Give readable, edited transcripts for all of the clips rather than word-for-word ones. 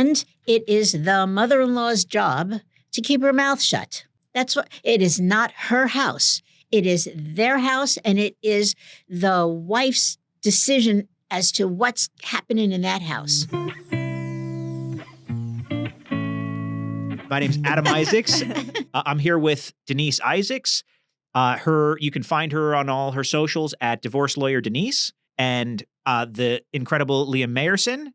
And it is the mother-in-law's job to keep her mouth shut. That's what it is. Not her house. It is their house, and it is the wife's decision as to what's happening in that house. My name's Adam Isaacs. I'm here with Denise Isaacs. You can find her on all her socials at Divorce Lawyer Denise, and the incredible Leah Mayersohn.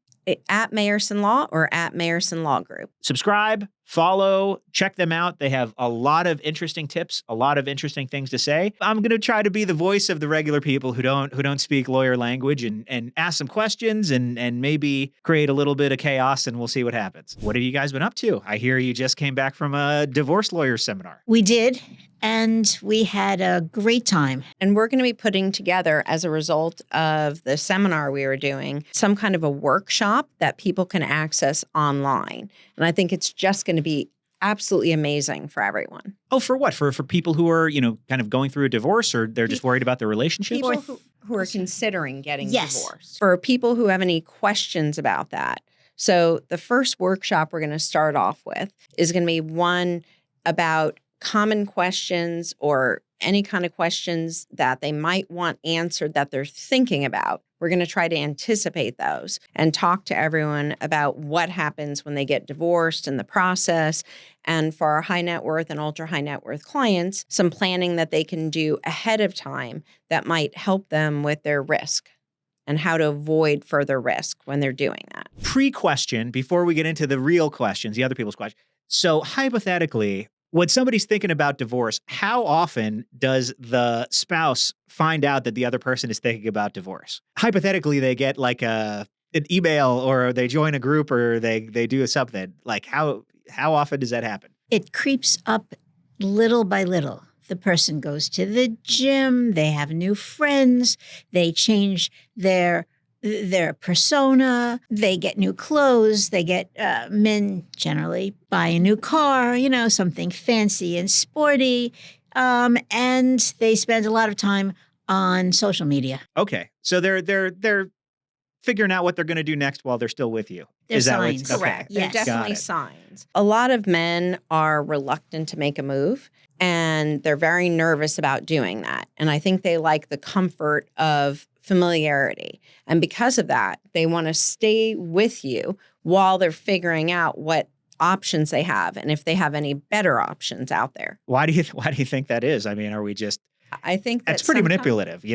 At Mayersohn Law or at Mayersohn Law Group. Subscribe, follow, check them out. They have a lot of interesting tips, a lot of interesting things to say. I'm going to try to be the voice of the regular people who don't speak lawyer language and ask some questions and maybe create a little bit of chaos, and we'll see what happens. What have you guys been up to? I hear you just came back from a divorce lawyer seminar. We did, and we had a great time. And we're going to be putting together, as a result of the seminar we were doing, some kind of a workshop that people can access online. And I think it's just going to be absolutely amazing for everyone. Oh, for what? For people who are, kind of going through a divorce, or they're just worried about their relationship? People who are considering getting Yes. divorced. For people who have any questions about that. So the first workshop we're going to start off with is going to be one about common questions or any kind of questions that they might want answered that they're thinking about. We're going to try to anticipate those and talk to everyone about what happens when they get divorced in the process. And for our high net worth and ultra high net worth clients, some planning that they can do ahead of time that might help them with their risk and how to avoid further risk when they're doing that. Pre-question, before we get into the real questions, the other people's questions. So hypothetically, when somebody's thinking about divorce, how often does the spouse find out that the other person is thinking about divorce? Hypothetically, they get like an email, or they join a group, or they do something. Like how often does that happen? It creeps up little by little. The person goes to the gym, they have new friends, they change their persona, they get new clothes, they get, men generally buy a new car, something fancy and sporty, and they spend a lot of time on social media. Okay. So they're figuring out what they're going to do next while they're still with you. They're Is that signs. what's Correct. Yes. They're definitely signs. A lot of men are reluctant to make a move, and they're very nervous about doing that. And I think they like the comfort of familiarity. And because of that, they want to stay with you while they're figuring out what options they have and if they have any better options out there. Why do you think that is? I mean, are we just... I think that's pretty manipulative,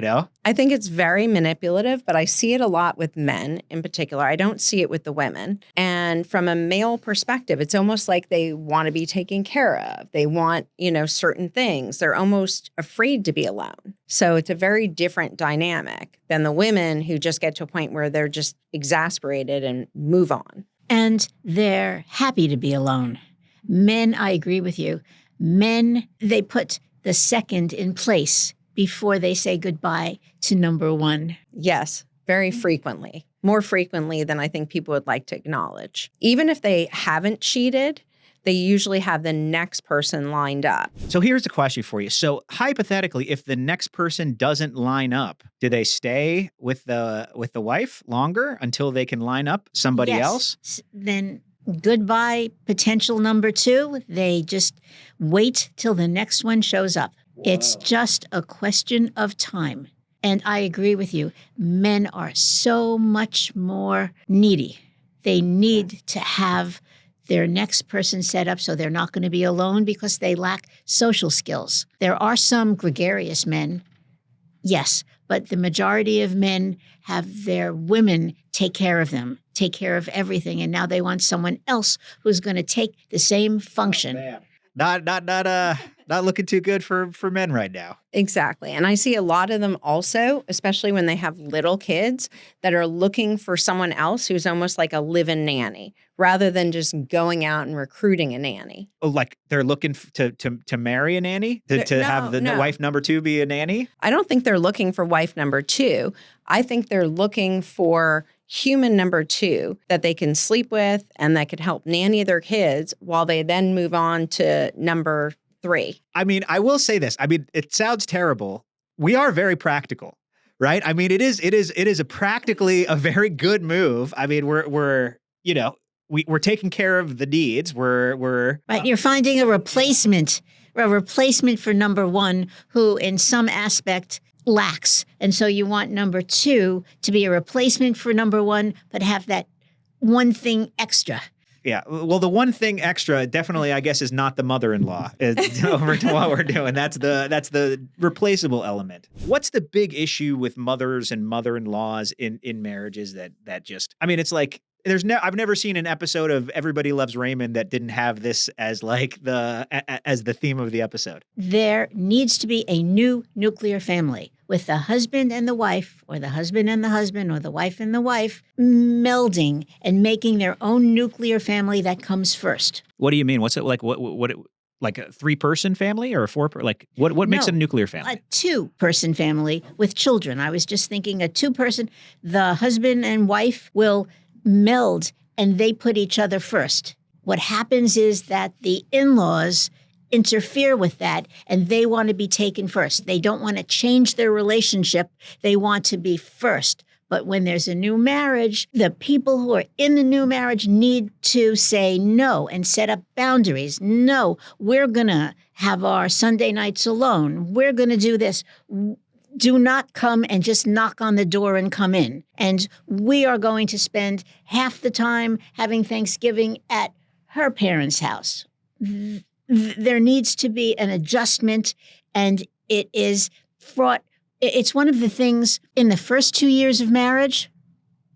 I think it's very manipulative, but I see it a lot with men in particular. I don't see it with the women. And from a male perspective, it's almost like they want to be taken care of. They want, certain things. They're almost afraid to be alone. So it's a very different dynamic than the women who just get to a point where they're just exasperated and move on. And they're happy to be alone. Men, I agree with you. Men, they put the second in place before they say goodbye to number one. Yes, very frequently. More frequently than I think people would like to acknowledge. Even if they haven't cheated, they usually have the next person lined up. So here's the question for you. So hypothetically, if the next person doesn't line up, do they stay with the wife longer until they can line up somebody else? Then goodbye, potential number two. They just wait till the next one shows up. Whoa. It's just a question of time. And I agree with you. Men are so much more needy. They need to have their next person set up so they're not going to be alone because they lack social skills. There are some gregarious men, yes, but the majority of men have their women take care of them, take care of everything, and now they want someone else who's going to take the same function. Oh, not looking too good for men right now. Exactly. And I see a lot of them also, especially when they have little kids, that are looking for someone else who's almost like a live-in nanny rather than just going out and recruiting a nanny. Oh, like they're looking to marry a nanny? To have the wife number two be a nanny? I don't think they're looking for wife number two. I think they're looking for human number two that they can sleep with and that could help nanny their kids while they then move on to number three. I mean, I will say this. I mean, it sounds terrible. We are very practical, right? I mean, it is practically a very good move. I mean, we're we're taking care of the needs. We're Right. You're finding a replacement for number one who in some aspect lacks. And so you want number two to be a replacement for number one, but have that one thing extra. Yeah. Well, the one thing extra definitely, I guess, is not the mother-in-law. It's over to what we're doing. That's the replaceable element. What's the big issue with mothers and mother-in-laws in marriages that just, I mean, it's like, I've never seen an episode of Everybody Loves Raymond that didn't have this as like as the theme of the episode. There needs to be a new nuclear family with the husband and the wife, or the husband and the husband, or the wife and the wife melding and making their own nuclear family that comes first. What do you mean? What's it like? Like a 3-person family or a 4? Like what makes it a nuclear family? A 2-person family with children. I was just thinking a 2-person. The husband and wife will meld and they put each other first. What happens is that the in-laws interfere with that and they want to be taken first. They don't want to change their relationship. They want to be first. But when there's a new marriage, the people who are in the new marriage need to say no and set up boundaries. No, we're going to have our Sunday nights alone. We're going to do this. Do not come and just knock on the door and come in. And we are going to spend half the time having Thanksgiving at her parents' house. There needs to be an adjustment, and it is fraught. It's one of the things in the first 2 years of marriage,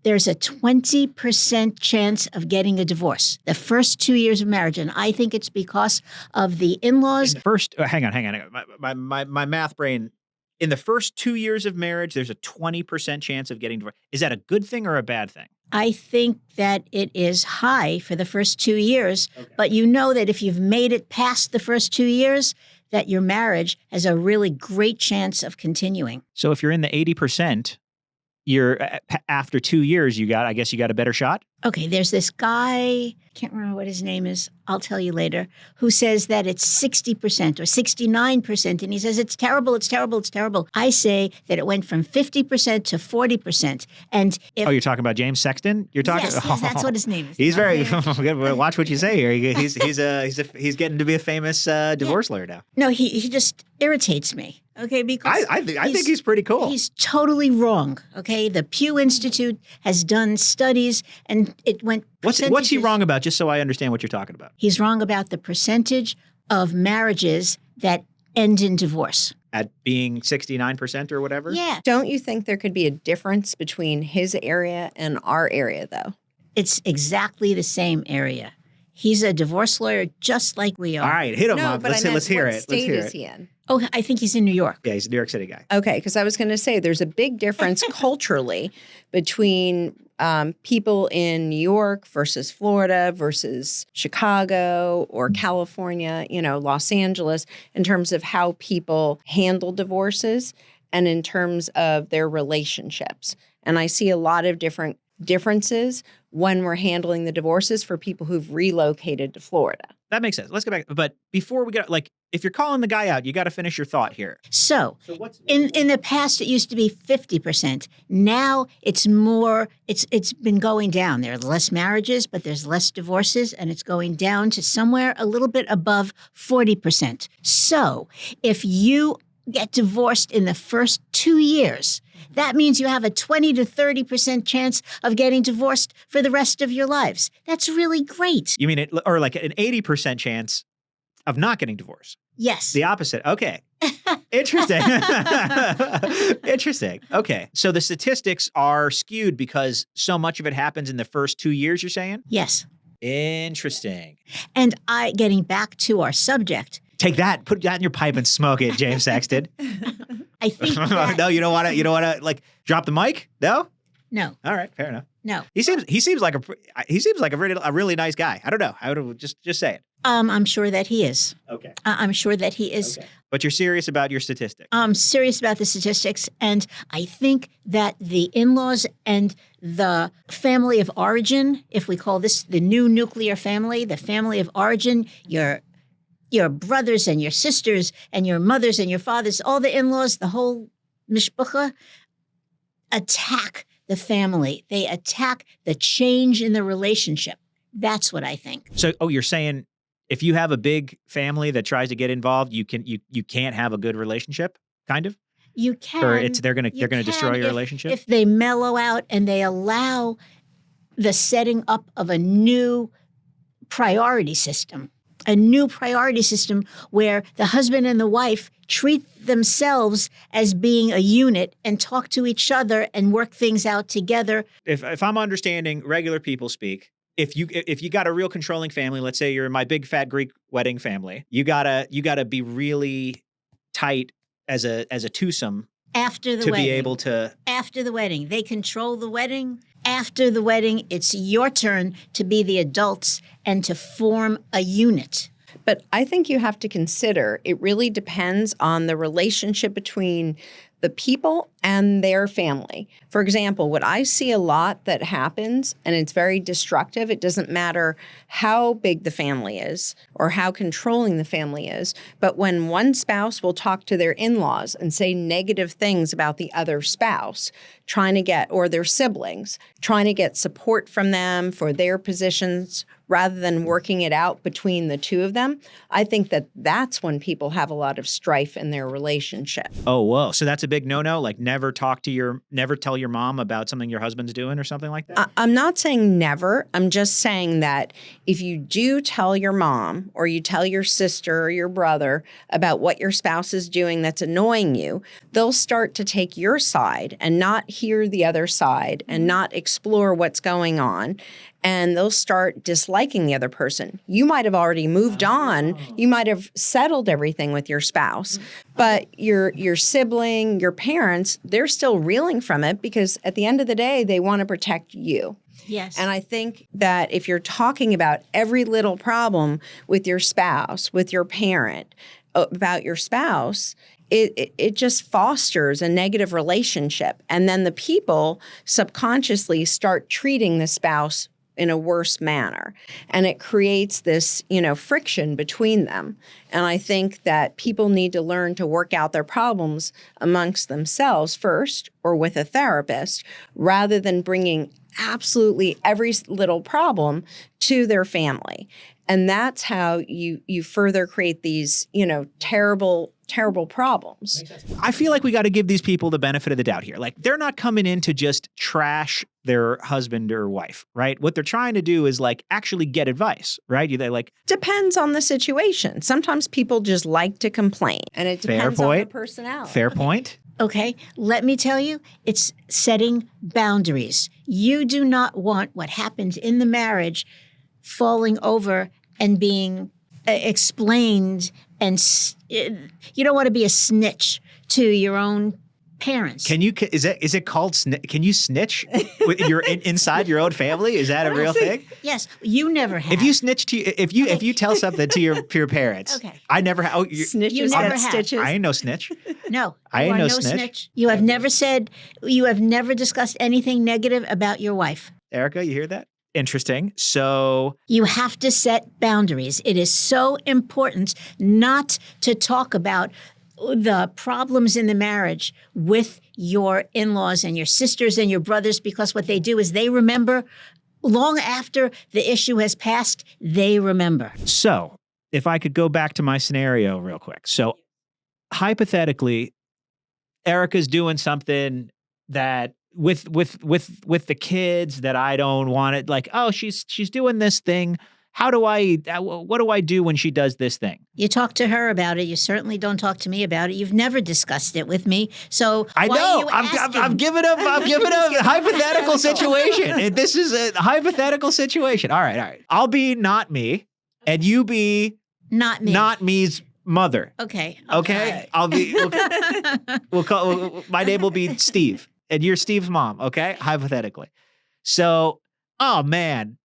there's a 20% chance of getting a divorce. The first 2 years of marriage. And I think it's because of the in-laws. Hang on. My math brain. In the first 2 years of marriage, there's a 20% chance of getting divorced. Is that a good thing or a bad thing? I think that it is high for the first 2 years, but you know that if you've made it past the first 2 years, that your marriage has a really great chance of continuing. So if you're in the 80%, you're after 2 years, I guess you got a better shot? Okay, there's this guy, can't remember what his name is, I'll tell you later, who says that it's 60% or 69%, and he says it's terrible, it's terrible, it's terrible. I say that it went from 50% to 40%. And if, you're talking about James Sexton? You're talking. Yes, that's what his name is. He's very. Watch what you say here. He's getting to be a famous divorce lawyer now. No, he just irritates me. Okay, because I think he's pretty cool. He's totally wrong. Okay, the Pew Institute has done studies, and it went. What's he wrong about? Just so I understand what you're talking about. He's wrong about the percentage of marriages that end in divorce. At being 69% or whatever? Yeah. Don't you think there could be a difference between his area and our area, though? It's exactly the same area. He's a divorce lawyer just like we are. All right, hit him No, up. but Let's hear it. What state is he in? Oh, I think he's in New York. Yeah, he's a New York City guy. Okay, because I was going to say there's a big difference culturally between people in New York versus Florida versus Chicago or California, Los Angeles, in terms of how people handle divorces and in terms of their relationships. And I see a lot of differences when we're handling the divorces for people who've relocated to Florida. That makes sense. Let's go back. But before we get, if you're calling the guy out, you got to finish your thought here. So in the past, it used to be 50%. Now it's more, it's been going down. There are less marriages, but there's less divorces, and it's going down to somewhere a little bit above 40%. So if you get divorced in the first 2 years, that means you have a 20 to 30% chance of getting divorced for the rest of your lives. That's really great. You mean or like an 80% chance of not getting divorced? Yes. The opposite. Okay. Interesting. Interesting. Okay. So the statistics are skewed because so much of it happens in the first 2 years, you're saying? Yes. Interesting. And getting back to our subject. Take that, put that in your pipe and smoke it, James Sexton. I think that, No, you don't want to drop the mic? No? No. All right, fair enough. No. He seems like a really nice guy. I don't know. I would just say it. I'm sure that he is. Okay. I'm sure that he is. Okay. But you're serious about your statistics. I'm serious about the statistics, and I think that the in-laws and the family of origin, if we call this the new nuclear family, the family of origin, your brothers and your sisters and your mothers and your fathers, all the in-laws, the whole mishpucha, attack the family. They attack the change in the relationship. That's what I think. So, you're saying if you have a big family that tries to get involved, you can't have a good relationship, kind of? You can. Or they're gonna you destroy can your relationship? if they mellow out and they allow the setting up of a new priority system. A new priority system where the husband and the wife treat themselves as being a unit and talk to each other and work things out together. If I'm understanding regular people speak, if you got a real controlling family, let's say you're in my big fat Greek wedding family, you gotta be really tight as a twosome After the to wedding. be able to. After the wedding. They control the wedding. After the wedding, it's your turn to be the adults and to form a unit. But I think you have to consider it really depends on the relationship between the people and their family. For example, what I see a lot that happens, and it's very destructive, it doesn't matter how big the family is or how controlling the family is, but when one spouse will talk to their in-laws and say negative things about the other spouse, or their siblings, trying to get support from them for their positions rather than working it out between the two of them, I think that that's when people have a lot of strife in their relationship. Oh, whoa. So that's a big no-no? Like never tell your mom about something your husband's doing or something like that? I'm not saying never. I'm just saying that if you do tell your mom or you tell your sister or your brother about what your spouse is doing that's annoying you, they'll start to take your side and not hear the other side and not explore what's going on. And they'll start disliking the other person. You might have already moved on. You might have settled everything with your spouse. But your sibling, your parents, they're still reeling from it because at the end of the day, they want to protect you. Yes. And I think that if you're talking about every little problem with your spouse, with your parent, about your spouse, it just fosters a negative relationship. And then the people subconsciously start treating the spouse in a worse manner. And it creates this, friction between them. And I think that people need to learn to work out their problems amongst themselves first or with a therapist rather than bringing absolutely every little problem to their family. And that's how you further create these, terrible problems. I feel like we got to give these people the benefit of the doubt here. Like they're not coming in to just trash their husband or wife, right? What they're trying to do is like actually get advice, right? They like depends on the situation. Sometimes people just like to complain, and it depends on their personality. Fair point. Okay, let me tell you, it's setting boundaries. You do not want what happens in the marriage falling over and being explained, and you don't want to be a snitch to your own parents. Is it called can you snitch with inside your own family? Is that a real thing? Yes, you never have. If you snitch if you tell something to your parents. Okay. I never have. Snitches you never get have. stitches. I ain't no snitch. No, I you ain't are no snitch. You have never discussed anything negative about your wife. Erica, you hear that? Interesting. So you have to set boundaries. It is so important not to talk about the problems in the marriage with your in-laws and your sisters and your brothers, because what they do is they remember long after the issue has passed, they remember. So if I could go back to my scenario real quick. So hypothetically, Erica's doing something that with the kids that I don't want it. Like, oh, she's doing this thing. What do I do when she does this thing? You talk to her about it. You certainly don't talk to me about it. You've never discussed it with me. So I know I'm giving up. I'm giving up a hypothetical situation. This is a hypothetical situation. All right. I'll be not me, and you be not me. Not me's mother. Okay. I'll be. My name will be Steve, and you're Steve's mom. Okay, hypothetically. So, oh man,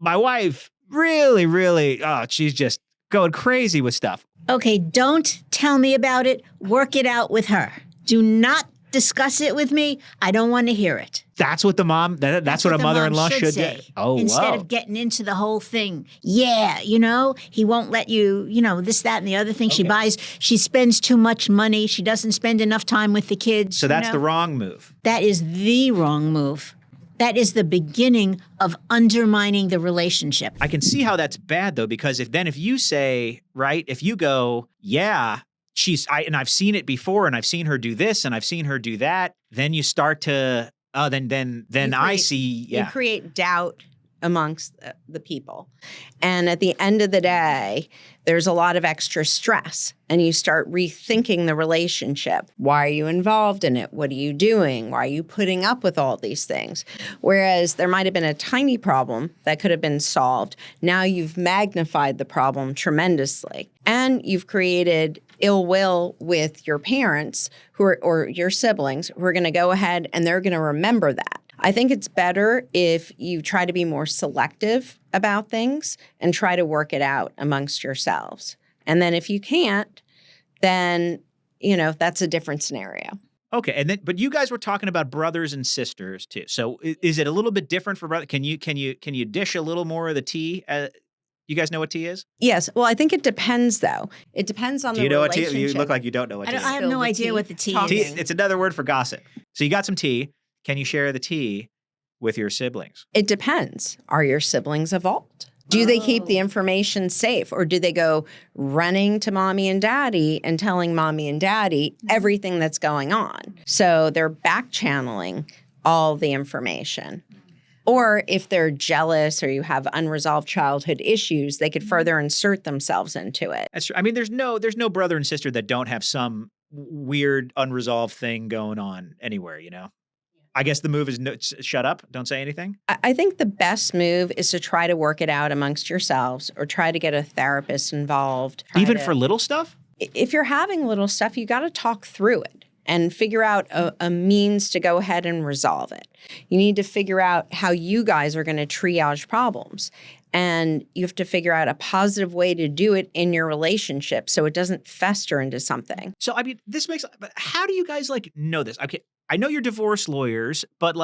my wife. Really, she's just going crazy with stuff. Okay, don't tell me about it. Work it out with her. Do not discuss it with me. I don't want to hear it. That's what the mom, that's what a mother-in-law should say. do. Oh, Instead of getting into the whole thing. Yeah, he won't let you, this, that, and the other thing. Okay. She spends too much money. She doesn't spend enough time with the kids. So that's the wrong move. That is the wrong move. That is the beginning of undermining the relationship. I can see how that's bad though, because if you say, right, if you go, yeah, I've seen it before and I've seen her do this and I've seen her do that, then you start to, I see, You create doubt amongst the people. And at the end of the day, there's a lot of extra stress and you start rethinking the relationship. Why are you involved in it? What are you doing? Why are you putting up with all these things? Whereas there might have been a tiny problem that could have been solved. Now you've magnified the problem tremendously and you've created ill will with your parents or your siblings who are going to go ahead and they're going to remember that. I think it's better if you try to be more selective about things and try to work it out amongst yourselves. And then if you can't, then, that's a different scenario. Okay. But you guys were talking about brothers and sisters too. So is it a little bit different for brothers? Can you dish a little more of the tea? You guys know what tea is? Yes. Well, I think it depends, though. It depends on the relationship. Do you know what tea? You look like you don't know what tea is. I have no idea what the tea is. It's another word for gossip. So you got some tea. Can you share the tea with your siblings? It depends. Are your siblings a vault? Do they keep the information safe or do they go running to mommy and daddy and telling mommy and daddy everything that's going on? So they're back channeling all the information. Or if they're jealous or you have unresolved childhood issues, they could further insert themselves into it. That's true. I mean, there's no brother and sister that don't have some weird unresolved thing going on anywhere, I guess the move is shut up. Don't say anything. I think the best move is to try to work it out amongst yourselves or try to get a therapist involved. Even for little stuff? If you're having little stuff, you got to talk through it and figure out a means to go ahead and resolve it. You need to figure out how you guys are going to triage problems. And you have to figure out a positive way to do it in your relationship so it doesn't fester into something. So, I mean, but how do you guys know this? Okay. I know you're divorce lawyers, but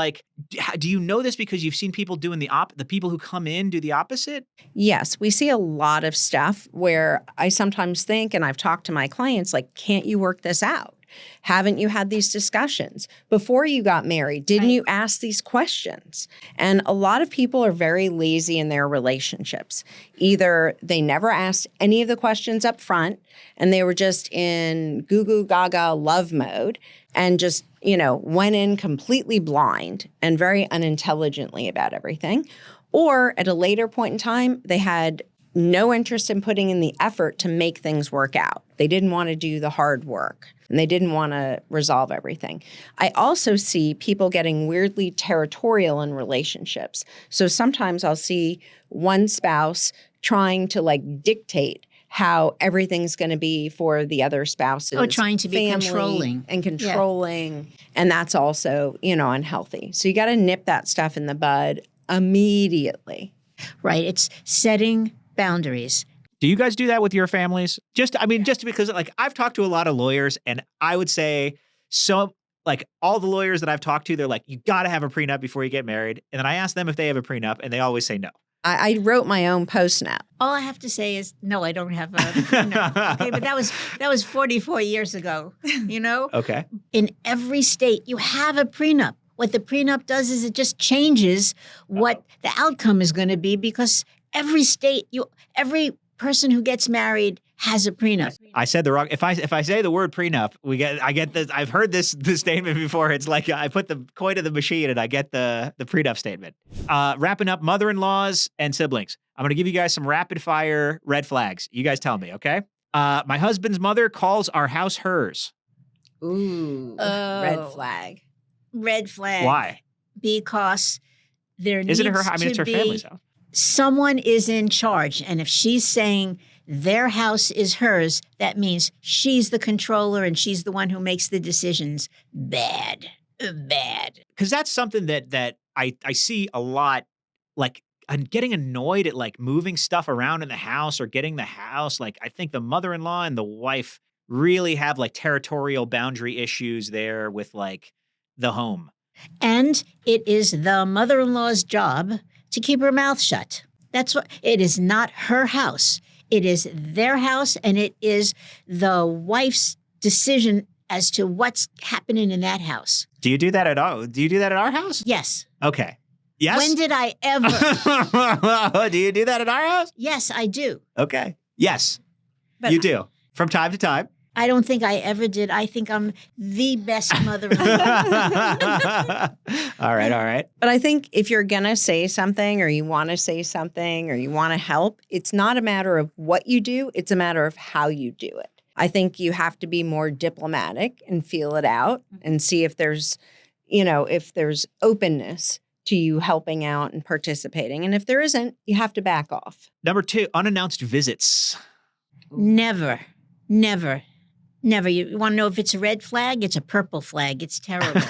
do you know this because you've seen people doing the people who come in do the opposite? Yes, we see a lot of stuff where I sometimes think, and I've talked to my clients, can't you work this out? Haven't you had these discussions? Before you got married, didn't you ask these questions? And a lot of people are very lazy in their relationships. Either they never asked any of the questions up front and they were just in goo goo gaga love mode and just, went in completely blind and very unintelligently about everything. Or at a later point in time, they had no interest in putting in the effort to make things work out. They didn't want to do the hard work and they didn't want to resolve everything. I also see people getting weirdly territorial in relationships. So sometimes I'll see one spouse trying to dictate how everything's going to be for the other spouses. Oh, trying to be controlling. And controlling. Yeah. And that's also, unhealthy. So you got to nip that stuff in the bud immediately. Right. It's setting boundaries. Do you guys do that with your families? Just because I've talked to a lot of lawyers and I would say all the lawyers that I've talked to, they're like, you got to have a prenup before you get married. And then I ask them if they have a prenup and they always say no. I wrote my own post-nap. All I have to say is, no, I don't have a prenup. Okay, but that was 44 years ago, Okay. In every state, you have a prenup. What the prenup does is it just changes what the outcome is going to be because every every person who gets married has a prenup. I said the wrong. If I say the word prenup, I get this. I've heard this statement before. It's like I put the coin in the machine and I get the prenup statement. Wrapping up mother-in-laws and siblings. I'm going to give you guys some rapid fire red flags. You guys tell me, okay? My husband's mother calls our house hers. Ooh, red flag. Red flag. Why? Because there needs Isn't it her? I mean, it's her family's house. Someone is in charge, and if she's saying their house is hers, that means she's the controller and she's the one who makes the decisions. Bad. Because that's something that I see a lot. I'm getting annoyed at moving stuff around in the house or getting the house. I think the mother-in-law and the wife really have territorial boundary issues there with the home. And it is the mother-in-law's job to keep her mouth shut. That's what it is. Not her house. It is their house, and it is the wife's decision as to what's happening in that house. Do you do that at all? Do you do that at our house? Yes. Okay. Yes. When did I ever? Do you do that at our house? Yes, I do. Okay. Yes, But you do. From time to time. I don't think I ever did. I think I'm the best mother-in-law. All right. But I think if you're going to say something or you want to say something or you want to help, it's not a matter of what you do. It's a matter of how you do it. I think you have to be more diplomatic and feel it out and see if there's, if there's openness to you helping out and participating. And if there isn't, you have to back off. Number 2, unannounced visits. Never. You want to know if it's a red flag? It's a purple flag. It's terrible.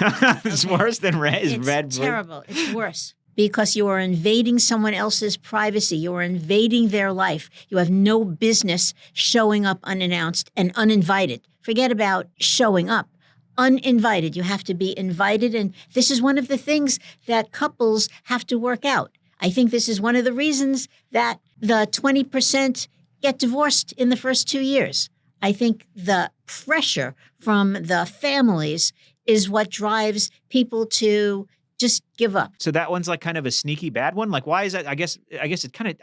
It's Okay. worse than red. Is It's red blue? terrible. It's worse because you are invading someone else's privacy. You are invading their life. You have no business showing up unannounced and uninvited. Forget about showing up. Uninvited. You have to be invited. And this is one of the things that couples have to work out. I think this is one of the reasons that the 20% get divorced in the first 2 years. I think the pressure from the families is what drives people to just give up. So that one's like kind of a sneaky bad one. Like, why is that? I guess it kind of.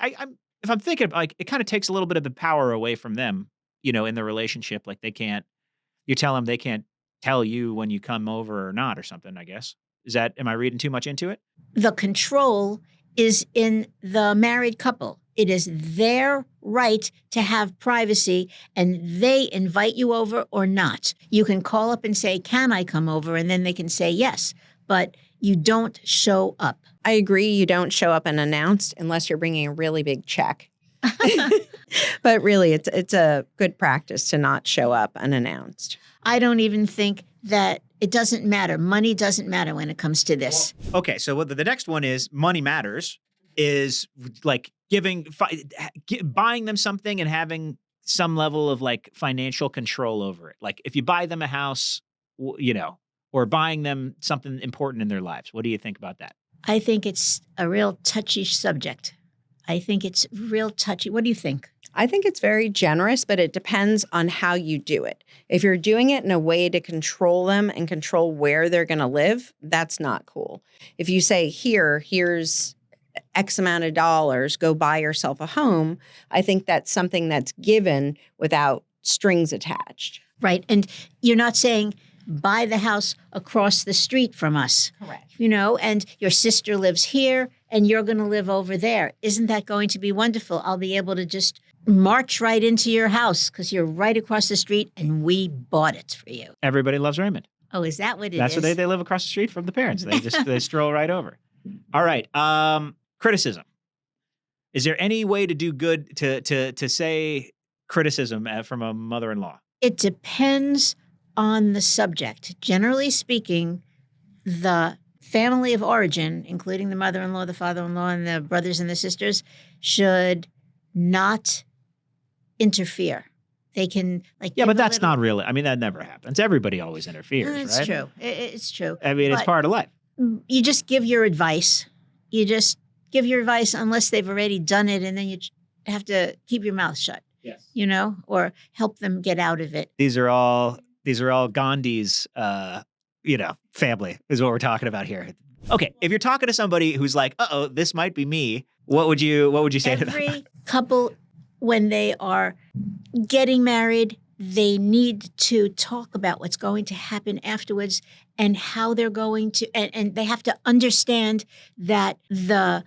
If I'm thinking like it kind of takes a little bit of the power away from them, in the relationship. Like they can't. You tell them they can't tell you when you come over or not or something. I guess am I reading too much into it? The control is in the married couple. It is their right to have privacy, and they invite you over or not. You can call up and say, "Can I come over?" And then they can say yes, but you don't show up. I agree. You don't show up unannounced unless you're bringing a really big check. But really, it's a good practice to not show up unannounced. I don't even think that it doesn't matter. Money doesn't matter when it comes to this. Okay, so the next one is money matters. Is like buying them something and having some level of like financial control over it. Like if you buy them a house, or buying them something important in their lives. What do you think about that? I think it's a real touchy subject. I think it's real touchy. What do you think? I think it's very generous, but it depends on how you do it. If you're doing it in a way to control them and control where they're going to live, that's not cool. If you say, here's X amount of dollars, go buy yourself a home, I think that's something that's given without strings attached. Right. And you're not saying buy the house across the street from us. Correct. And your sister lives here and you're going to live over there. Isn't that going to be wonderful? I'll be able to just march right into your house because you're right across the street and we bought it for you. Everybody loves Raymond. Oh, is that what it is? That's what they live across the street from the parents. They stroll right over. All right. Criticism. Is there any way to do good to say criticism from a mother-in-law? It depends on the subject. Generally speaking, the family of origin, including the mother-in-law, the father-in-law, and the brothers and the sisters, should not interfere. They can Yeah, but that's not really. I mean, that never happens. Everybody always interferes, It's right? true. It's true. I mean, it's But part of life. you just give your advice. You just give your advice unless they've already done it, and then you have to keep your mouth shut. Yes. Or help them get out of it. These are all Gandhi's, family is what we're talking about here. Okay, if you're talking to somebody who's like, "Uh-oh, this might be me," what would you say to them? Every couple, when they are getting married, they need to talk about what's going to happen afterwards and how they're going to, and they have to understand that the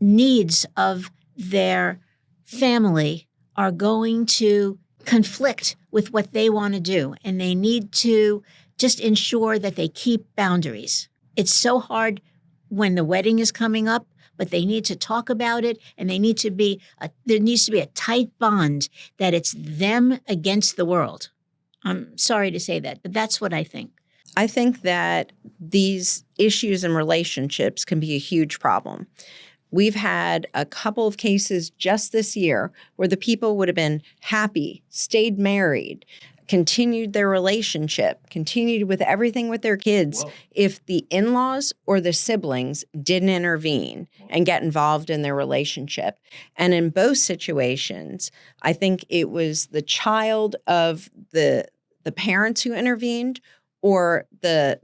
needs of their family are going to conflict with what they want to do. And they need to just ensure that they keep boundaries. It's so hard when the wedding is coming up, but they need to talk about it, and there needs to be a tight bond that it's them against the world. I'm sorry to say that, but that's what I think. I think that these issues in relationships can be a huge problem. We've had a couple of cases just this year where the people would have been happy, stayed married, continued their relationship, continued with everything with their kids if the in-laws or the siblings didn't intervene and get involved in their relationship. And in both situations, I think it was the child of the parents who intervened or the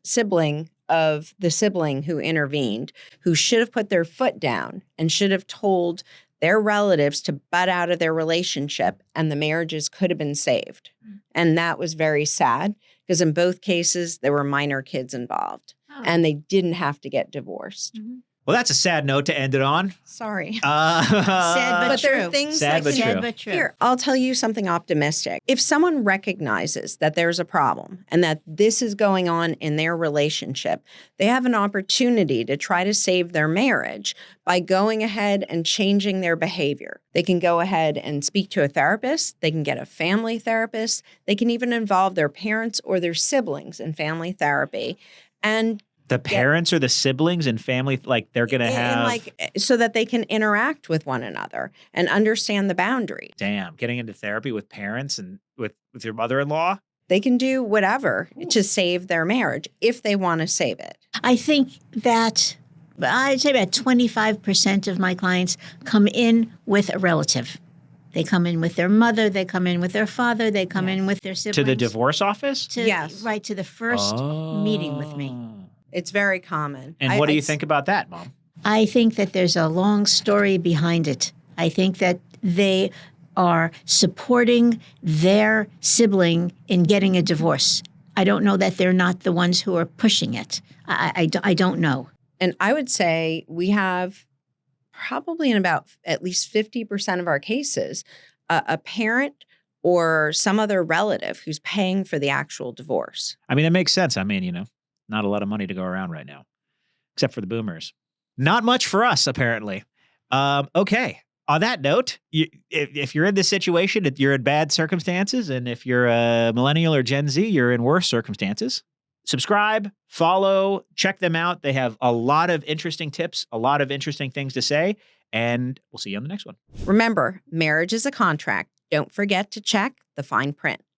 sibling of the sibling who intervened, who should have put their foot down and should have told their relatives to butt out of their relationship, and the marriages could have been saved. And that was very sad because in both cases, there were minor kids involved and they didn't have to get divorced. Well, that's a sad note to end it on. Sorry. Sad But true. there are things Sad but that true. But true. Here, I'll tell you something optimistic. If someone recognizes that there's a problem and that this is going on in their relationship, they have an opportunity to try to save their marriage by going ahead and changing their behavior. They can go ahead and speak to a therapist. They can get a family therapist. They can even involve their parents or their siblings in family therapy. And The parents or the siblings and family, like they're going to have. so that they can interact with one another and understand the boundary. Damn, getting into therapy with parents and with your mother-in-law. They can do whatever to save their marriage if they want to save it. I think that I'd say about 25% of my clients come in with a relative. They come in with their mother, they come in with their father, they come in with their siblings. To the divorce office? Yes. Right, to the first meeting with me. It's very common. And what do you think about that, Mom? I think that there's a long story behind it. I think that they are supporting their sibling in getting a divorce. I don't know that they're not the ones who are pushing it. I don't know. And I would say we have probably in about at least 50% of our cases, a parent or some other relative who's paying for the actual divorce. I mean, it makes sense. I mean, not a lot of money to go around right now, except for the boomers. Not much for us, apparently. Okay. On that note, if you're in this situation, you're in bad circumstances. And if you're a millennial or Gen Z, you're in worse circumstances. Subscribe, follow, check them out. They have a lot of interesting tips, a lot of interesting things to say. And we'll see you on the next one. Remember, marriage is a contract. Don't forget to check the fine print.